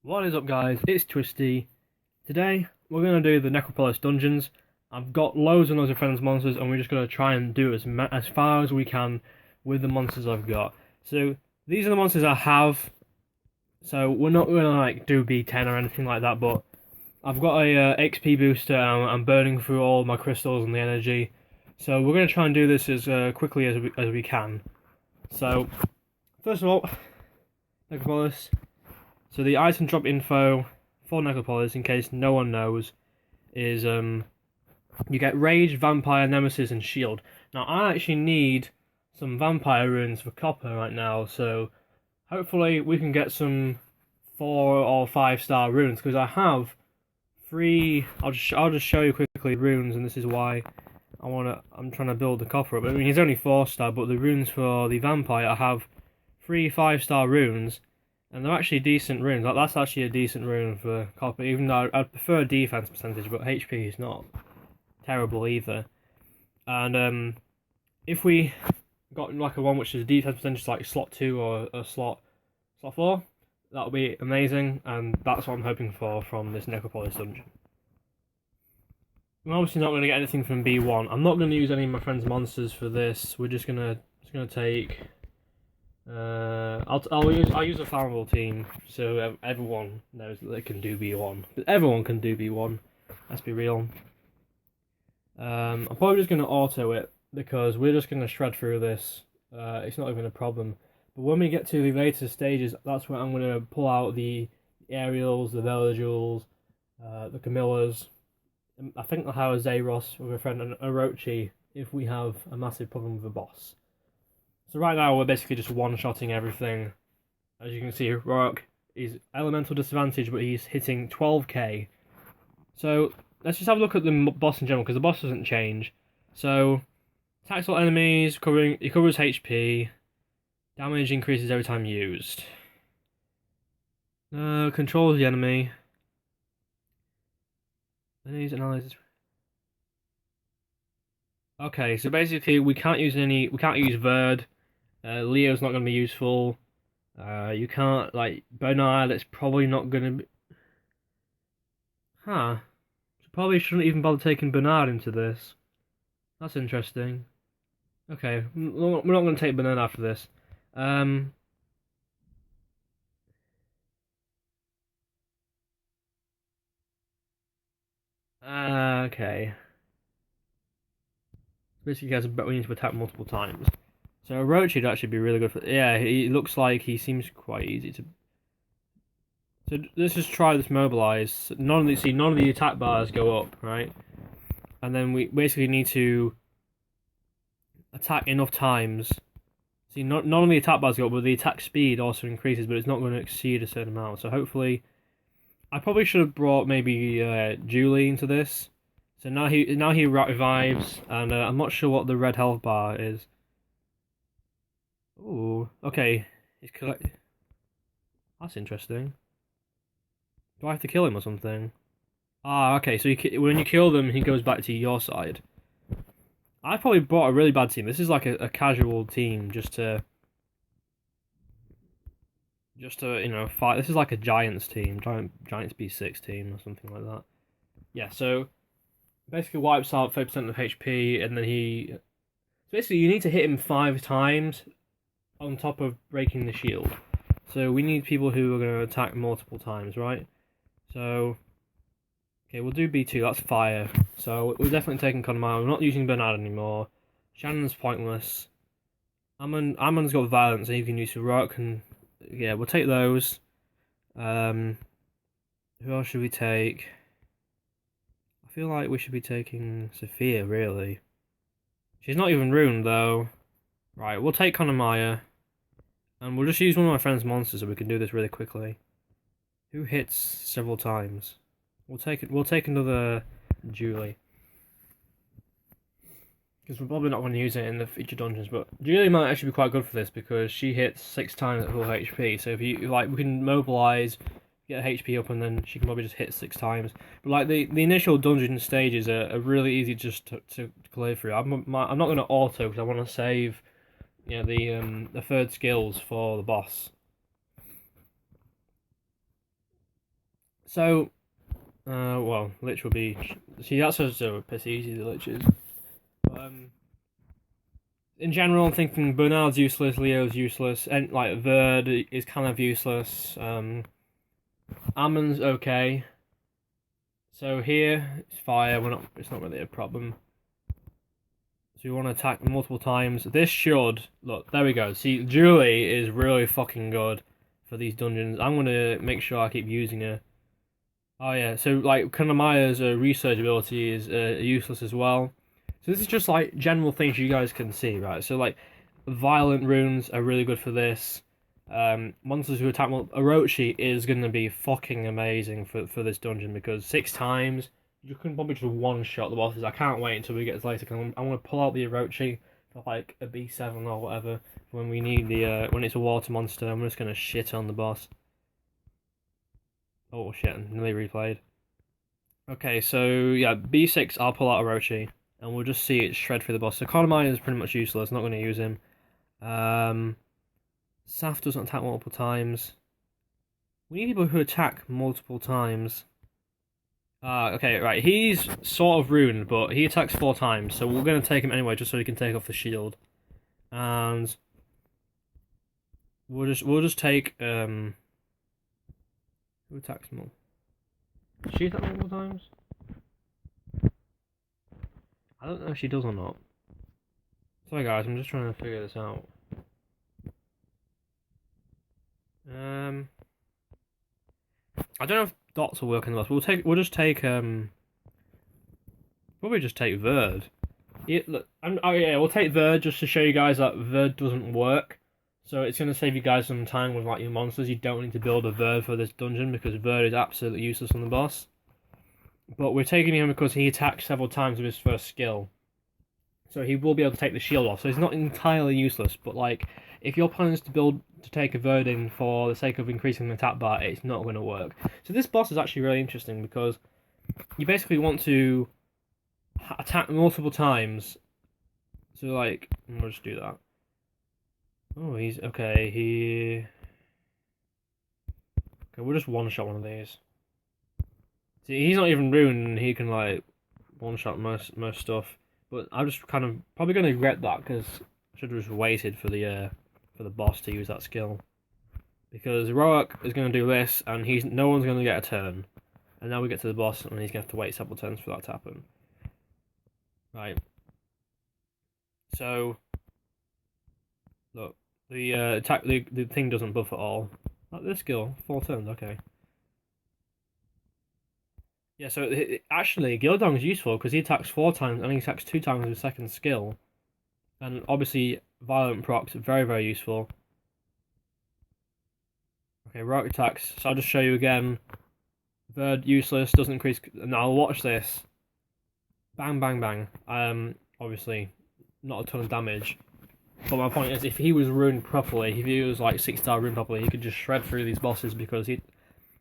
What is up, guys? It's Twisty. Today we're going to do the Necropolis dungeons. I've got loads and loads of friends monsters and we're just going to try and do as far as we can with the monsters I've got. So these are the monsters I have. So we're not going to like do B10 or anything like that, but I've got a XP booster and I'm burning through all my crystals and the energy. So we're going to try and do this as quickly as we can. So first of all, Necropolis. So the item drop info for Necropolis, in case no one knows, is you get Rage, Vampire, Nemesis, and Shield. Now I actually need some Vampire runes for Copper right now, so hopefully we can get some 4 or 5 star runes, because I have 3. I'll just show you quickly runes, and this is why I'm trying to build the Copper up. I mean, it's only 4 star, but the runes for the Vampire, I have 3 5-star runes. And they're actually decent runes. Like, that's actually a decent rune for Copper, even though I'd prefer defense percentage, but HP is not terrible either. And if we got like a one which is defense percentage, like slot 2 or slot 4, that would be amazing, and that's what I'm hoping for from this Necropolis dungeon. I'm obviously not going to get anything from B1. I'm not going to use any of my friend's monsters for this. We're just gonna take. I'll use a farmable team so everyone knows that they can do B1. But everyone can do B1. Let's be real. I'm probably just gonna auto it because we're just gonna shred through this. It's not even a problem. But when we get to the later stages, that's where I'm gonna pull out the Aerials, the Verdigils, the Camillas. I think I'll have a Zaros with a friend and a Orochi if we have a massive problem with a boss. So right now we're basically just one-shotting everything. As you can see, Rourke is elemental disadvantage, but he's hitting 12k. So let's just have a look at the boss in general, because the boss doesn't change. So attacks all enemies, he covers HP, damage increases every time used. Controls the enemy. Enemies analyzes. Okay, so basically we can't use verde. Leo's not going to be useful. You can't, like, Bernard, it's probably not going to be... Huh. So probably shouldn't even bother taking Bernard into this. That's interesting. Okay, we're not going to take Bernard after this. Okay. Basically, we need to attack multiple times. So Orochi would actually be really good for... Yeah, he looks like he seems quite easy to... So let's just try this mobilize. None of the attack bars go up, right? And then we basically need to attack enough times. See, none of the attack bars go up, but the attack speed also increases, but it's not going to exceed a certain amount. So hopefully... I probably should have brought maybe Julie into this. So now he revives, and I'm not sure what the red health bar is. Ooh, okay. He's collect. That's interesting. Do I have to kill him or something? Ah, okay. So when you kill them, he goes back to your side. I probably brought a really bad team. This is like a casual team, just to fight. This is like a Giants team, Giants B6 team or something like that. Yeah. So basically wipes out 30% of HP, and then he. Basically, you need to hit him 5 times. On top of breaking the shield. So we need people who are going to attack multiple times, right? So, okay, we'll do B2, that's fire. So we're definitely taking Connemara. We're not using Bernard anymore. Shannon's pointless. Ammon's got violence, and you can use Rourke, and yeah, we'll take those. Who else should we take? I feel like we should be taking Sophia, really. She's not even ruined, though. Right, we'll take Connemara, and we'll just use one of my friend's monsters so we can do this really quickly. Who hits several times? We'll take another Julie. Because we're probably not going to use it in the future dungeons, but Julie might actually be quite good for this because she hits 6 times at full HP. So if you like, we can mobilize, get her HP up, and then she can probably just hit 6 times. But like the initial dungeon stages are really easy just to clear through. I'm not going to auto because I want to save. Yeah, the third skills for the boss. So, well, Lich will be... See, that's so piss easy, the Lich is. In general, I'm thinking Bernard's useless, Leo's useless, and like Verde is kind of useless. Ammon's okay. So here it's fire. It's not really a problem. So you want to attack multiple times. This should look. There we go. See, Julie is really fucking good for these dungeons. I'm gonna make sure I keep using her. Oh yeah. So like Kanamaya's research ability is useless as well. So this is just like general things you guys can see, right? So like violent runes are really good for this. Monsters who attack Orochi is going to be fucking amazing for this dungeon because 6 times you can probably just one-shot the bosses. I can't wait until we get to later. I'm going to pull out the Orochi for like a B7 or whatever when we need the when it's a water monster. I'm just going to shit on the boss. Oh shit! Nearly replayed. Okay, so yeah, B6. I'll pull out Orochi and we'll just see it shred through the boss. So Konami is pretty much useless. Not going to use him. Saf doesn't attack multiple times. We need people who attack multiple times. Okay, right. He's sort of ruined, but he attacks 4 times, so we're going to take him anyway, just so he can take off the shield. And we'll just take who attacks more? Does she attack multiple times? I don't know if she does or not. Sorry guys, I'm just trying to figure this out. I don't know if dots will work in the boss. We'll just take probably just take Verde. Yeah, look, we'll take Verde just to show you guys that Verde doesn't work. So it's going to save you guys some time with like your monsters. You don't need to build a Verde for this dungeon because Verde is absolutely useless on the boss. But we're taking him because he attacks several times with his first skill. So he will be able to take the shield off. So he's not entirely useless, but like if your plan is to take a Verde in for the sake of increasing the attack bar, it's not going to work. So this boss is actually really interesting because you basically want to attack multiple times. So like, we'll just do that. Oh, he's okay. Okay, we'll just one-shot one of these. See, he's not even ruined, and he can like one-shot most stuff. But I'm just kind of probably going to regret that because I should have just waited for the boss to use that skill. Because Roark is going to do this, and no one's going to get a turn. And now we get to the boss, and he's going to have to wait several turns for that to happen. Right. So, look, the attack, the thing doesn't buff at all. Like this skill, 4 turns, okay. Yeah, so actually, Gildong is useful because he attacks 4 times and he attacks 2 times with his second skill. And obviously, violent procs, very, very useful. Okay, rock attacks. So I'll just show you again. Verde, useless, doesn't increase. Now, watch this. Bang, bang, bang. Obviously, not a ton of damage. But my point is, if he was ruined properly, if he was like 6-star ruined properly, he could just shred through these bosses because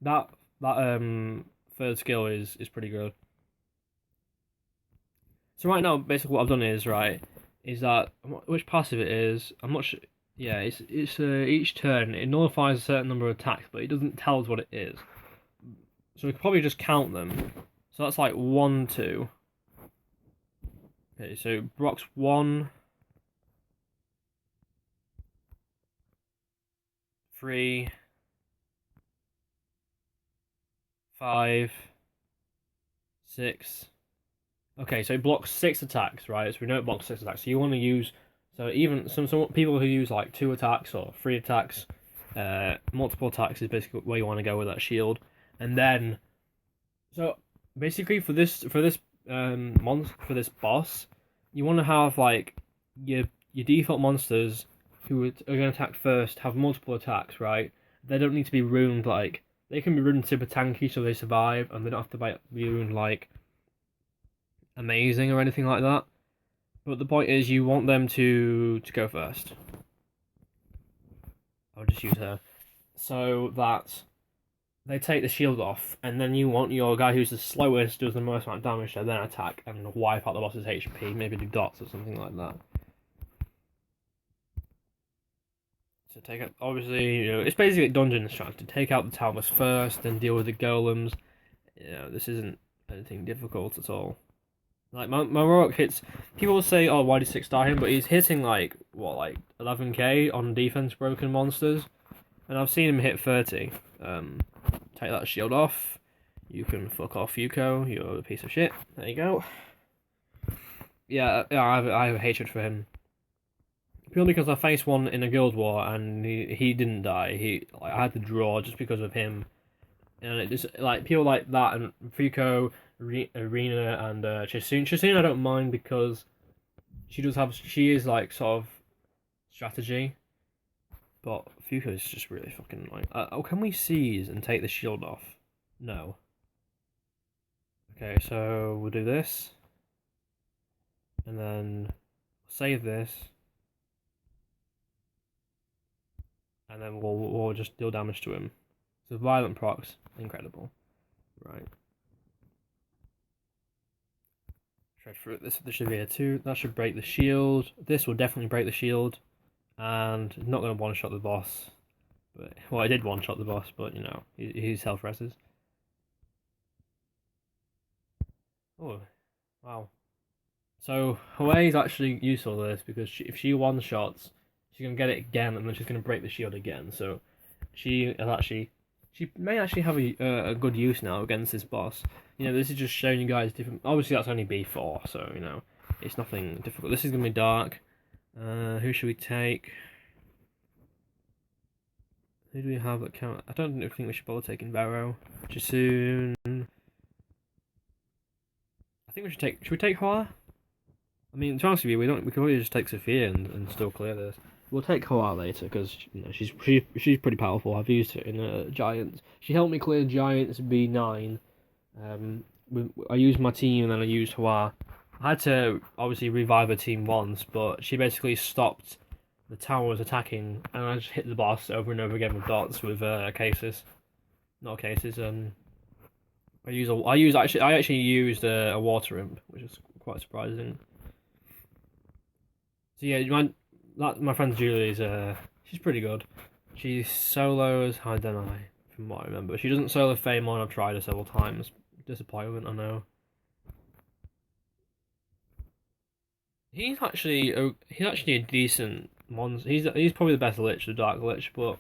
that third skill is pretty good. So right now, basically what I've done is that which passive it is. I'm not sure. Yeah, it's each turn it nullifies a certain number of attacks, but it doesn't tell us what it is. So we could probably just count them. So that's like 1, 2. Okay, so Brock's 1, 3, 5, 6. Okay, so it blocks 6 attacks, right? So we know it blocks 6 attacks. So you want to use, so even some people who use like 2 attacks or 3 attacks, multiple attacks is basically where you want to go with that shield. And then, so basically for this boss, you want to have like your default monsters who are going to attack first have multiple attacks, right? They don't need to be ruined like. They can be ruined super tanky so they survive, and they don't have to be ruined like amazing or anything like that. But the point is, you want them to go first. I'll just use her so that they take the shield off, and then you want your guy who's the slowest, does the most amount of damage, to then attack and wipe out the boss's HP. Maybe do dots or something like that. So take out, obviously, it's basically dungeon strategy. Take out the towers first, then deal with the golems. This isn't anything difficult at all. Like my Rourke hits. People say, "Oh, why did 6-star him?" But he's hitting like what, like 11k on defense broken monsters, and I've seen him hit 30. Take that shield off. You can fuck off, Yuko. You're a piece of shit. There you go. Yeah, I have a hatred for him. Purely because I faced one in a guild war and he didn't die. I had to draw just because of him, and it just like people like that and Fuko, Arena, and Chisune. Chisune I don't mind because she is like sort of strategy, but Fuko is just really fucking like. Oh, can we seize and take the shield off? No. Okay, so we'll do this, and then save this. And then we'll just deal damage to him. So violent procs, incredible. Right. Shred through it. This should be a 2. That should break the shield. This will definitely break the shield. And not going to one-shot the boss. But well, I did one-shot the boss, but he's health reses. Oh, wow. So Huey's actually useful for this because if she one-shots, she's going to get it again, and then she's going to break the shield again. So she may actually have a good use now against this boss. This is just showing you guys different. Obviously, that's only B4, so it's nothing difficult. This is going to be dark. Who should we take? Who do we have that count? I don't think we should bother taking Vero. Jisoon. I think we should take. Should we take Hoa? I mean, to be honest with you, we can probably just take Sophia and still clear this. We'll take Hoa later because she's pretty powerful. I've used her in Giants. She helped me clear Giants B9. I used my team and then I used Hoa. I had to obviously revive her team once, but she basically stopped the towers attacking, and I just hit the boss over and over again with dots with cases, not cases. I actually used a water imp, which is quite surprising. So yeah, my friend Julie's she's pretty good. She solos, I don't know, from what I remember. She doesn't solo Famon. I've tried her several times. Disappointment, I know. He's actually a decent monster. He's probably the best Lich, the Dark Lich, but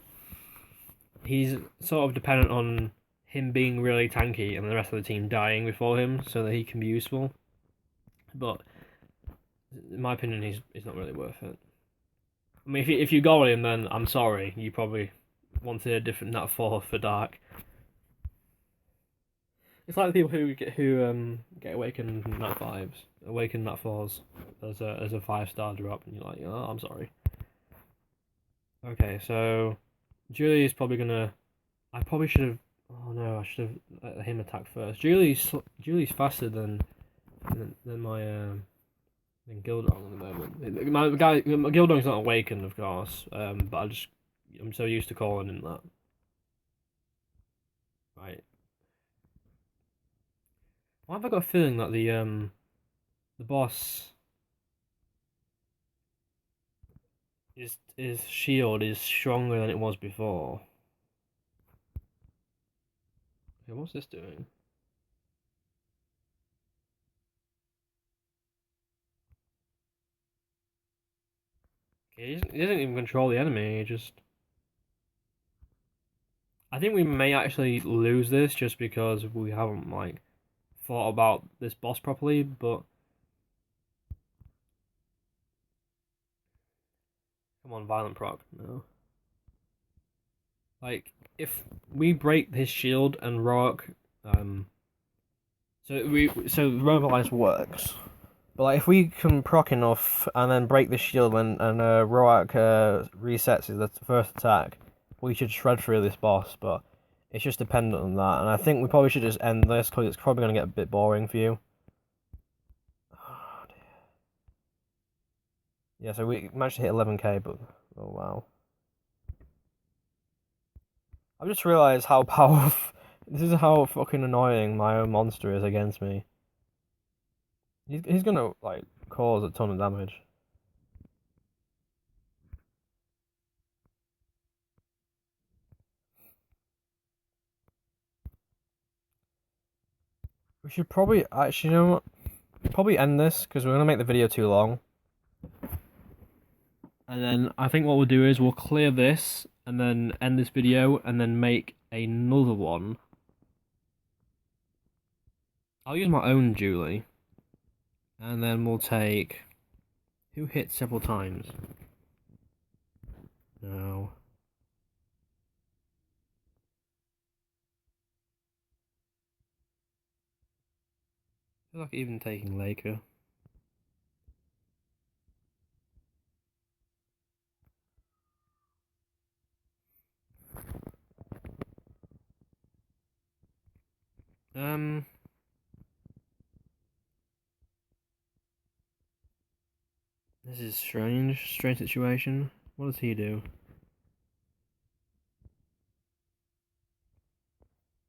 he's sort of dependent on him being really tanky and the rest of the team dying before him so that he can be useful. But in my opinion, he's not really worth it. I mean, if you got him, then I'm sorry. You probably wanted a different Nat 4 for Dark. It's like the people who get Awakened Nat 5s, Awakened Nat 4s as a 5-star drop, and you're like, oh, I'm sorry. Okay, so Julie's probably gonna. I probably should have. Oh no, I should have let him attack first. Julie's faster than my than Gildong at the moment. My Gildong's not awakened, of course. But I'm so used to calling him that. Right. Why have I got a feeling that the boss his shield is stronger than it was before? Okay, what's this doing? Okay, he doesn't even control the enemy. He just. I think we may actually lose this just because we haven't thought about this boss properly, but come on, violent proc, no. If we break his shield and Rourke, so Mobilize works. But if we can proc enough and then break the shield and Rourke resets the first attack, we should shred through this boss, but it's just dependent on that, and I think we probably should just end this because it's probably going to get a bit boring for you. Oh, dear. Yeah, so we managed to hit 11k, but oh wow. I've just realised how powerful. This is how fucking annoying my own monster is against me. He's gonna cause a ton of damage. We should probably actually, you know what? Probably end this because we're gonna make the video too long. And then I think what we'll do is we'll clear this and then end this video and then make another one. I'll use my own Julie. And then we'll take... Who hit several times? No. I feel like even taking Laker. This is strange situation. What does he do?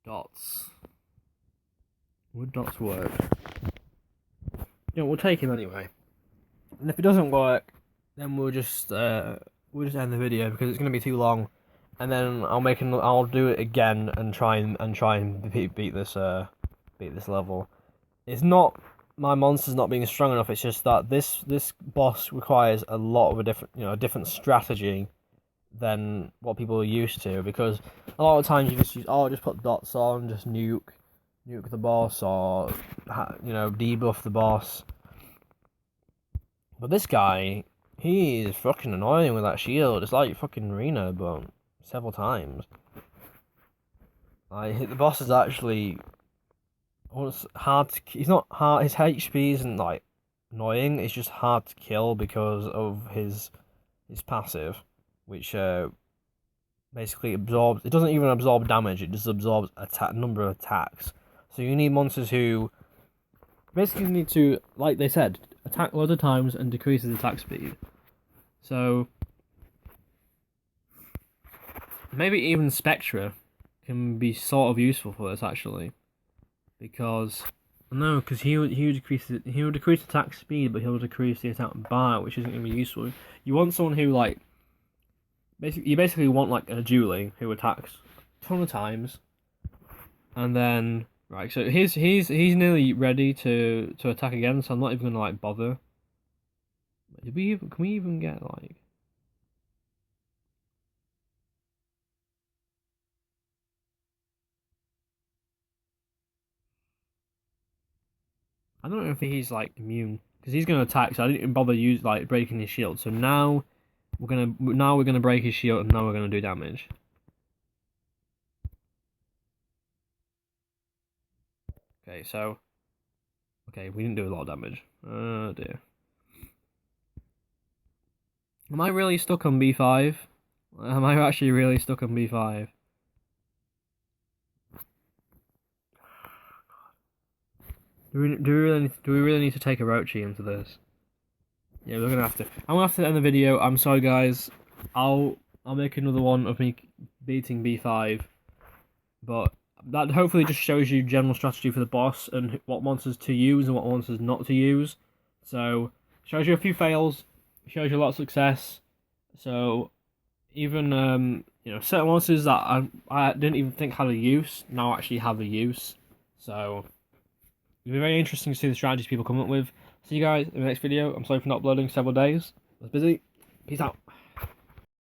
Dots. Would dots work? Yeah, we'll take him anyway. And if it doesn't work, then we'll just end the video because it's gonna be too long. And then I'll do it again and try and beat this level. It's not my monster's not being strong enough. It's just that this boss requires a lot of a different strategy than what people are used to. Because a lot of times you just use just put dots on, just nuke the boss, or debuff the boss. But this guy, he is fucking annoying with that shield. It's like fucking Reno, but several times. The boss is actually hard to. He's not hard. His HP isn't like annoying. It's just hard to kill because of his passive, which basically absorbs. It doesn't even absorb damage. It just absorbs number of attacks. So you need monsters who basically need to, like they said, attack loads of times and decreases attack speed. So maybe even Spectra can be sort of useful for this actually, because he would decrease attack speed, but he'll decrease the attack bar, which isn't going to be useful. You want someone who you basically want like a Julie who attacks a ton of times, and then right. So he's nearly ready to attack again. So I'm not even gonna bother. Can we even get I don't know if he's immune because he's gonna attack. So I didn't even bother breaking his shield. So now we're gonna break his shield and now we're gonna do damage. Okay, so we didn't do a lot of damage. Oh dear. Am I really stuck on B5? Am I actually really stuck on B5? Do we really need to take a Rochi into this? Yeah, we're gonna have to. I'm gonna have to end the video. I'm sorry, guys. I'll make another one of me beating B5, but that hopefully just shows you general strategy for the boss and what monsters to use and what monsters not to use. So shows you a few fails, shows you a lot of success. So even certain monsters that I didn't even think had a use now actually have a use. So it'll be very interesting to see the strategies people come up with. See you guys in the next video. I'm sorry for not uploading several days. I was busy. Peace out.